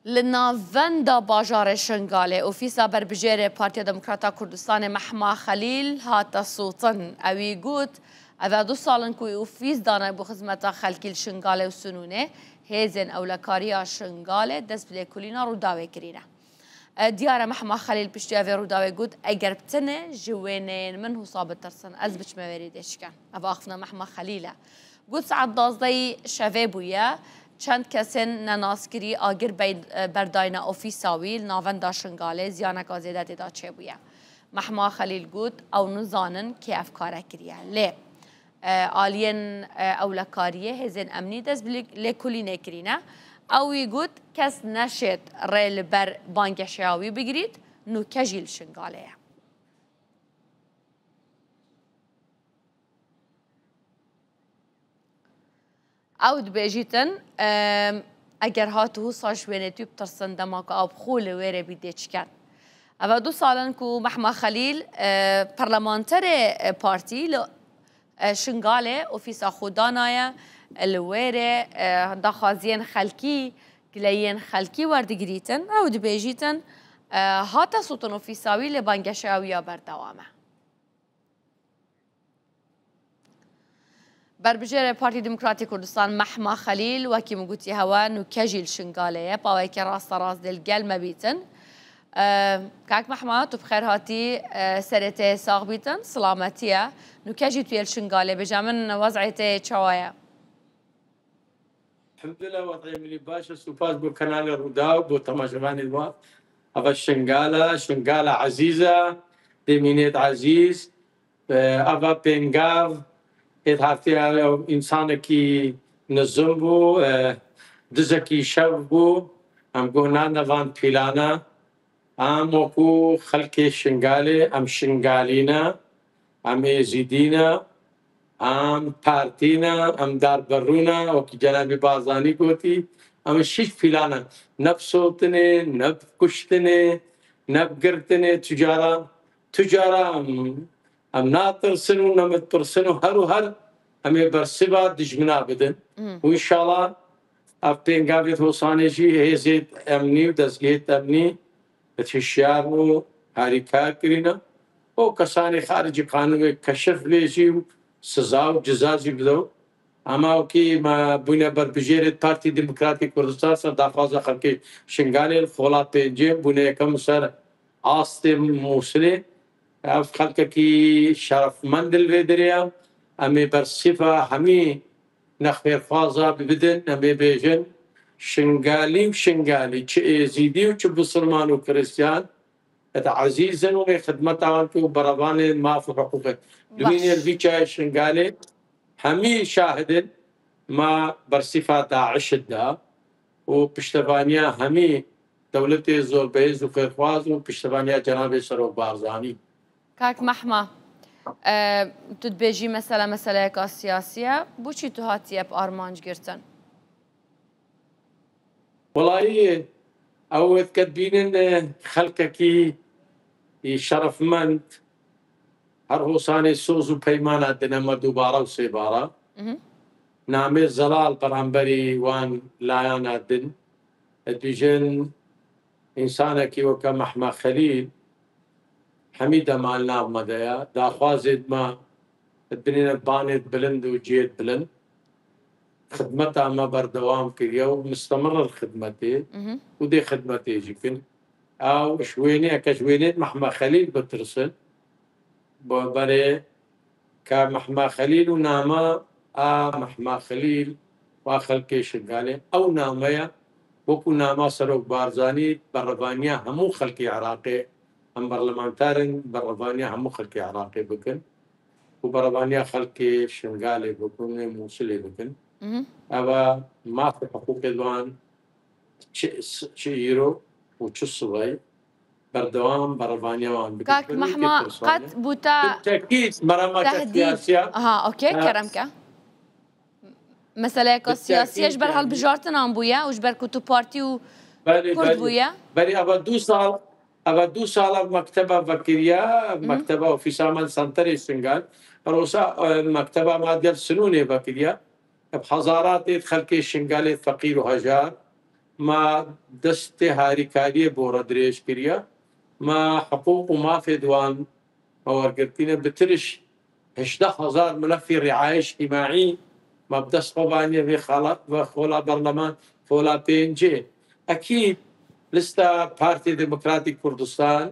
لناوندا باجار شنغالي اوفيسا بربجيري بارتيا ديمقراطا كردستان محما خليل هاتا صوتن اوي قوت اذا دو سالن كوي اوفيس دانا بو خدمتا خلكي الشنغالي وسنونه هيزن اولكاريا شنغالي دس بلي كولينا روداوي كرينا ديارة محما خليل بشتي افي روداوي قوت اگر بتنه جوينين منه صابت ترسن ازبش موريدش كان افا اخفنا محما خليله قوت سعد دازدي شبابويا چند کسین نناسکری آگر برداینا اوفیساوی ناوندا شنگاله زیانک آزیدت دا چه بویا محما خلیل گود او نزانن که افکاره کریه لی آلین اولکاریه هزین امنی دست لی کلی نکرینه اوی گود کس نشد ریل بر بانگشیاوی بگرید نو کجیل شنگاله او دبیجیتن اگر هاتو ساش وینتیو بترسن دماغ آب خول ویره بیدیچ کن. او دو سالن کو محما خلیل پارلمانتر پارتی شنگاله اوفیسا خودانایا الویره دخازین خلکی گلین خلکی وردگریتن او دبیجیتن هاتا سوتن اوفیساوی لبانگشاویا بردوامه. بربجير بارتي ديمقراطي كردستان محما خليل وكي مقوتي هوا نو كجيل شنغالية باويكي راس راس ديل قل ما بيتن كاك محما تو بخير هاتي سرتي ساغ بيتن سلامتية نو كجي تويل شنغالية بجامن وضعيتي تشوايا الحمد لله وضعي ملي باشا سوفاز بو كنال الرداو بو تماشغاني الوقت هذا شنغالة عزيزة ديمينيت عزيز أبا بينغاف هفته انسان کی نظم بو دزکی شب بو هم گونا نوان پیلانا هم وکو خلق شنگاله هم شنگالینا هم ازیدینا هم پارتینا هم دار برونا وکی جناب بازانی گوتی هم شش پیلانا نب صوتنه نب کشتنه نب گرتنه تجارة هم ناترسنو نمترسنو هر همه برسبا دجمنا بدن وإن شاء الله أبتين قابلت وصاني جي هيزيد أمني ودزقيت أمني بتشيار وحركة كرينا وكساني خارج قانون كشف ليجي سزا وجزازي بدو أما وكي ما بنا بربجيرة بارتي ديمقراطي كردستان سر دافازا خلقي شنغالي الخولات بينجي بنا كم سر عاصم موصلي اف خلق کی شرفمند الودریا امی برصفه همی نخیر خوازا بدن امی بیجن شنگالی چه ازیدی و چه بسلمان و کریستیان ات عزیزن و خدمت آن تو برابان ما في حقوقه دوینی الویچه شنگالی همی شاهدن ما برصفه داعش دا و پشتوانیا همی دولت زور بیز و خیرخواز و پشتوانیا جناب سروک بارزانی كاك محما تدبيجي مسألة سياسية بوشي تهاتي بأرمانج جرتن والله أود كتبين خلقكي شرفمند هرهوساني سوزو بيمانا دنما دوبارة وسيبارة نامي زلال برامبري وان لايانا دن ادوجن إنسانكي وكا محما خليل حميدة مالنا مدايا دا خوازد ما الدنيا بانت بلند وجيت بلند خدمتها ما بردوام كريا ومستمرة الخدمتي ودي خدمتي جيكن او شويني كشوينيت محما خليل بترسل بري كمحما خليل وناما محما خليل واخلكي شغالي او ناميا وكو ناما سروك بارزاني بربانيا همو خلقي عراقي هم برلمانتارن بربانيا هم خلقي عراقي بكن وبربانيا خلقي شنغالي بكن موصلي بكن أبا ما في حقوق الوان شيرو وشصوي بردوام بربانيا وان بكن كاك محما قد بوتا بالتأكيد برامات سياسية اوكي كرمك مسألة سياسية جبر هالبجارتنا عم بويا وجبر كتو بارتي وكرد بويا بري أبا دو سال مكتبة بكريا مكتبة وفيسامان سنتري سنغال روسا مكتبة ماديال سنوني بكريا بحضارات خلقي شنغالي فقير وهجار ما دست هاریکاری بۆ ڕەدرێژ کردە ما حقوق و مافێ دوان هەوەرگرتینە بترش 18,000 ملفی رعایش اجتماعی ما بدەست خۆبانیە بێ خەڵات بە خۆلا بەرلەمان خۆلا پێنجێ ئەکید لستا پارتی دموکراتی کوردستان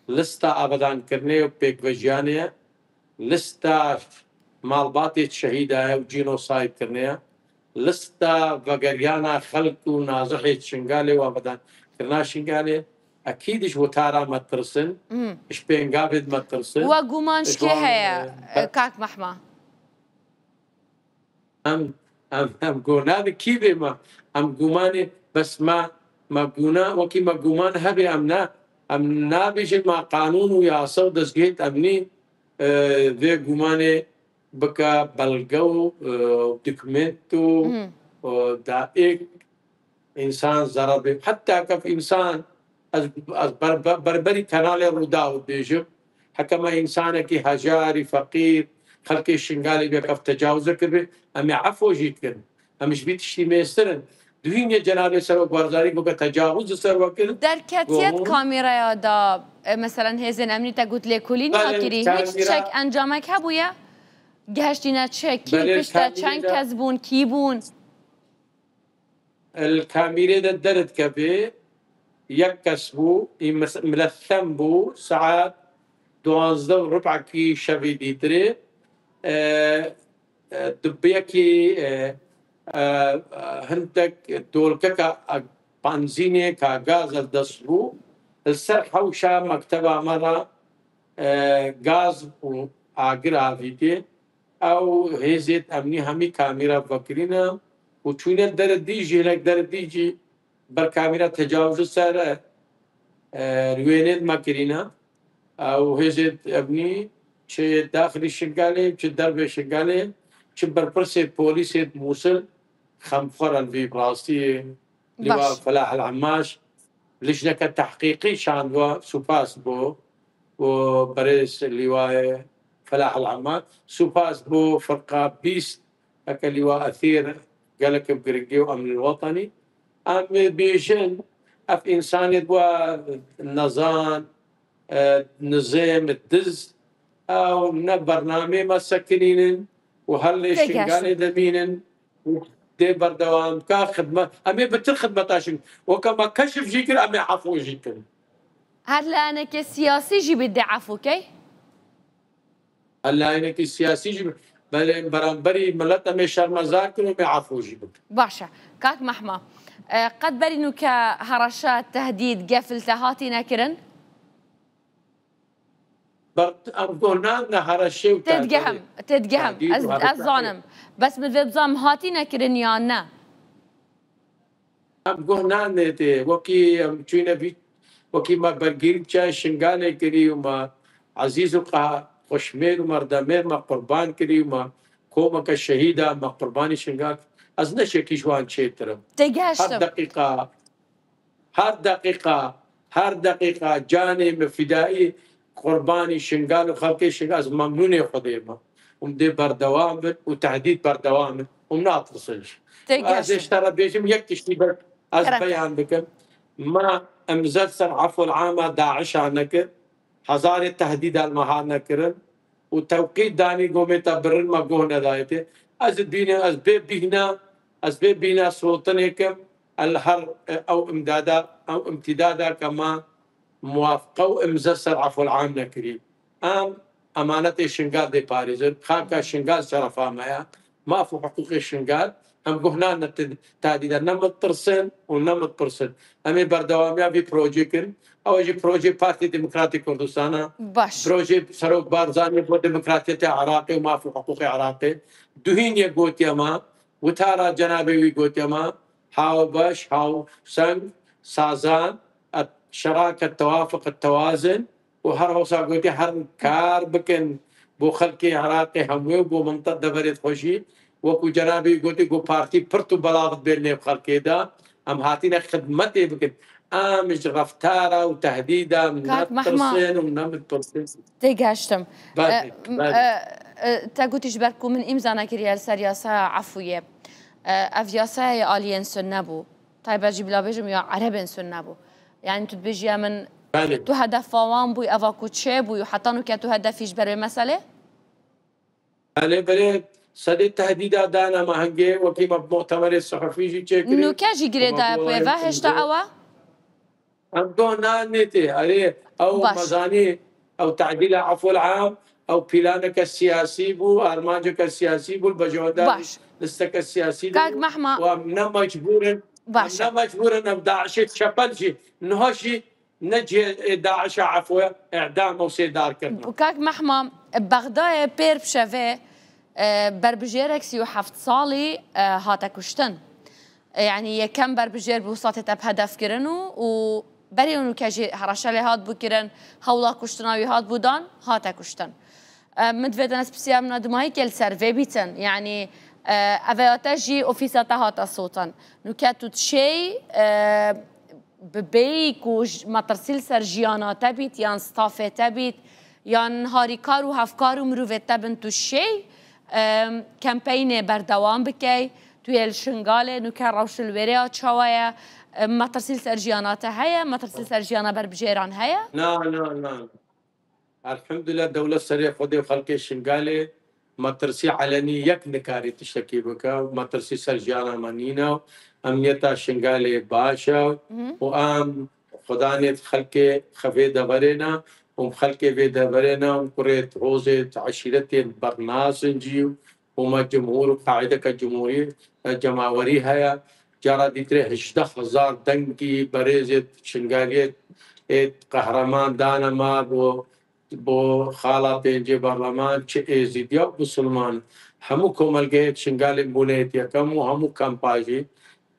لستا ئابەدانکردنێ و پێکڤەژیانەیە لستا ماڵباتێک شەهیدایە و جینۆسایدکردنەیە لستا بەگەریانە خەڵک و نازەحێک شنگالێ و ئابەدانکردنا شنگالێ ئەکیدش وتارا مەترسن اش پێنگابێت مەترسن وە گومان شتێ هەیە کاک مەحما ئەم گۆنانە کی بێمە ئەم گومانێ بەس ما گونا وەکی مەگومان هەبێ ئەم نابێژێت ما قانون و یاسە و دەستگێت ئەمنی vê gumanê bike belge û dokûment û daêk însan zarar bê heta kef însan ez berberî kanalê Rûda dibêjim hekema însanekî hejarî feqîr xelkê şingalê bê kef tecawüze kiribê em ê efo jî kirin em ji vî tiştî mêstir in دوینێ جنابێ سەرۆکبارزانî بکە تەجاوز سەرۆ کرد دەرکەتیەت کامێرەیە دا مەسەرەن هێزن ئەمنی تەگوت لێکولینی هاکری هیچ شتێک ئەنجامێک هەبووە گەهشتینە چێ کی پشتە چەند کەس Bowen کی Bowen الکامێرێ دەرت کە بێ یەک کەس بوو ملەثەم بوو سەعات 12:15 شەوی دیترێ دبەیەکی هەندێک دۆڵکەکە پانزینێکە گازە دەست بوو سەر حەوشا مەکتەبە ئەمەڕە گاز و ئاگر ئاڤیدێ ئەو هێزێت ئەمنی هەمی کامیرە بەکرینە و چوونە دەرە دیژی لەک دەرە دیجی بەر کامیرە تەجاوز سەر وێنێت مەکرینە ئەو هێزێت ئەبنی چ داخلی شنگالێ چ دەربێ شنگالێ چ بەرپرسێت پۆلیسێت مووسل خەمخۆرن في براستي لواء فلاح العماش لجنة تحقيقي شاندوا سوباس بو وبريس لواء فلاح العماش سوباس بو فرقة بيست هكا لواء أثير قالك بقرقي وأمن الوطني أم بيجن أف إنسان دوا النظام نظام الدز أو برنامج ما سكنين وهل شنقالي دمينن دي بردوام كا خدمة أمي بتر خدمة تاشن وكما كشف جيكر أمي عفو جيكر هلا أنا كسياسي جي بدي عفو كي هلا أنا كسياسي جي برانبري ملت أمي شرمزاكر ومي عفو جيكر باشا كاك محما قد برينو كهرشات تهديد قفل تهاتي نكرن قلنا هرشي تدقهم الظالم بس من بزام هاتي نكرن يانا قلنا نتي وكي تشينا بي وكي ما برجيل جا شنغاني كري وما عزيز وقا خوشمير ومردمير ما قربان كري وما كوما كشهيدة ما قرباني شنغان أزنا شكي جوان شيترم هر دقيقة جاني مفدائي قرباني شنغال وخلقي شنغال از ممنوني خديمة ومدي بردوام وتحديد بردوام ومناطرسش از اشترى بيجم يكتشتي بك از بيان بك ما امزلسل عفو العامة داعش عنك هزار التهديد المهار نكرن وتوقيت داني قوميتا برن ما قونا دايته از بينا از بينا سلطنك الهر او امدادا او امتدادا كما موافقة وامزسر عفو العام نكري أمانة الشنغال دي باريزر خاكا الشنغال شرفا مايا ما في حقوق الشنغال أم قهنا تهديدا نمت برسن ونمت برسن أمي بردواميا في بروجيكن أو يجي بروجي بارتي ديمقراطي كردستانا بروجي سروك بارزاني بو ديمقراطية عراقي وما في حقوق عراقي دوهين يقوت يما وتارا جنابي ويقوت يما هاو باش هاو سنگ سازان شراكة توافق التوازن وهر قلتي هر كار بكن بو خلقي عراقي هموي بو منطقة دبرت خوشي وكو جنابي قلتي كو بارتي برتو بلاغت بيرني بخلقي دا ام هاتينا خدمتي بكن مش رفتارة وتهديدا من نترسين ونمترسين تيقاشتم تا قلتي جبركو من امزانا كريال سر ياسا عفوية اف ياسا آلين سنبو طيب اجي بلا بيجم يا عربن سنبو يعني تو بيجي من بله تو هدف فوان بوي افاكو تشي بوي حتى نو كان تو هدفيش بري مسألة بله سدي تهديدا دانا ما هنجي وكيما بمؤتمر الصحفي جي نو تشكري كاجي جريدا بوي فاهشتا اوا هم دون نانيتي عليه او باش مزاني او تعديل عفو العام او بلانك السياسي بو ارمانجك السياسي بو البجودات باش لستك السياسي كاك بو محما ومنا مجبور باشا منا مجبور ان داعش تشبلجي نهشي نجي داعش عفو اعدام وسيدار كرنا وكاك محما بغداد بير بشافي بربجيرك سيو حفت صالي هاتا كشتن يعني يكم بربجير بوساطة بهدف كرنو و بريونو كاجي هرشالي هاد بو كرن هولا كشتناوي هاد بودان هاتا كشتن مدفيدنا سبسيا من دماهي كل سيرفي بيتن يعني افياتاجي اوفيساتا هاتا صوتا نكاتو تشي ببيك وما ترسيل سرجيانا تبيت يان ستافي تبيت يان هاريكار وهفكار ومروفي تبن تو شي كامبين بردوام بكي توی الشنغاله نوکر روش الوریا چاویا ما ترسیل سرجیانات هيا ما ترسیل سرجیانا بربجيران هيا نعم الحمد لله دولة سريع خدي وخلقي الشنغالي ما ترسي علني يك نكاري تشتكي بك ما ترسي سرجانا مانينا أمنيتا الشنغالي باشا وأم خدانيت خلقي خفي دبرنا ومخلقي في دبرنا وقريت عوزت عشيرتي برناس نجيو وما جمهور قاعدة كجمهوري جماوري هيا جرى ديتري 18000 دنكي بريزت شنغاليت قهرمان دانا ما بو خالات جي برلمان چه ازيديا مسلمان همو كوملگيت شنغالي بونيت يكم وهمو كامباجي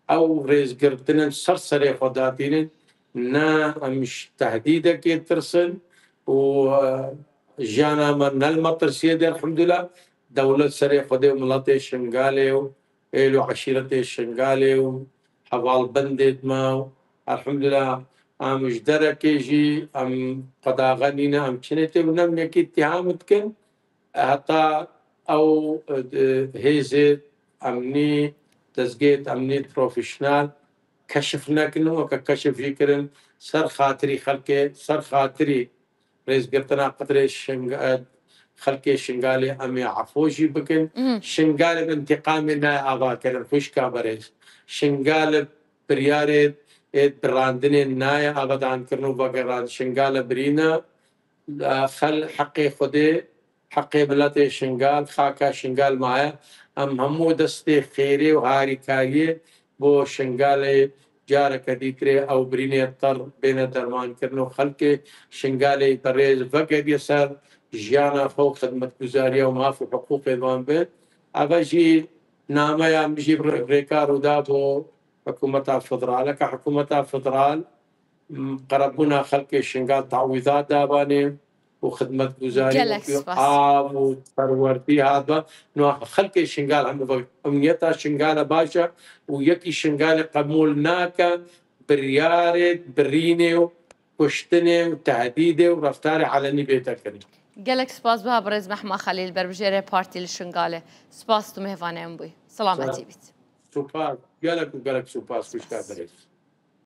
او ريز قرتنن سرسري خداتين نا مش تهديدك ترسل و جانا من المطر سيدي الحمد لله دولة سري خدي ملاتي شنغالي إلو عشيرتي الشنغالي وحوال بندت ما الحمد لله ام جدركي جي ام قداغنينا ام چنتي ونم يكي اتهامتكن حتى او هيزي امني تزجيت امني بروفيشنال كشفنا كنو وككشف يكرن سر خاطري خلقي سر خاطري رئيس قرتنا قطري خلقي شنغالي امي عفوجي بكن شنغالي بانتقامنا ابا كرن فشكا بريس شنغالي برياري براندني نايا ابدا كرنو بقران شنغال برينا خل حقي خدي حقي بلاتي شنغال خاكا شنغال معايا ام همو دستي خيري وهاري كاي بو شنغالي جارك ديتري او بريني الطر بين درمان كرنو خلقي شنغالي بريز فقد يسار جيانا فوق خدمة جزارية وما في حقوق الوان بيت ابجي ناما يا مجيب ريكارو دابو حكومة الفدرال كحكومة الفدرال قربونا خلق شنغال تعويضات داباني وخدمة جزاري وتروردي هذا نو خلق شنغال هم أمنيتها شنغال باشا ويكي شنغال قبولناك بريارة بريني وكشتني وتهديدي ورفتاري على بيتك جالك سباس بها برز محمد خليل بربجيري بارتي الشنغالة سباس تو مهفاني أمبوي سلامتي بيت سوباس جالك وجالك سوباس وش كابريس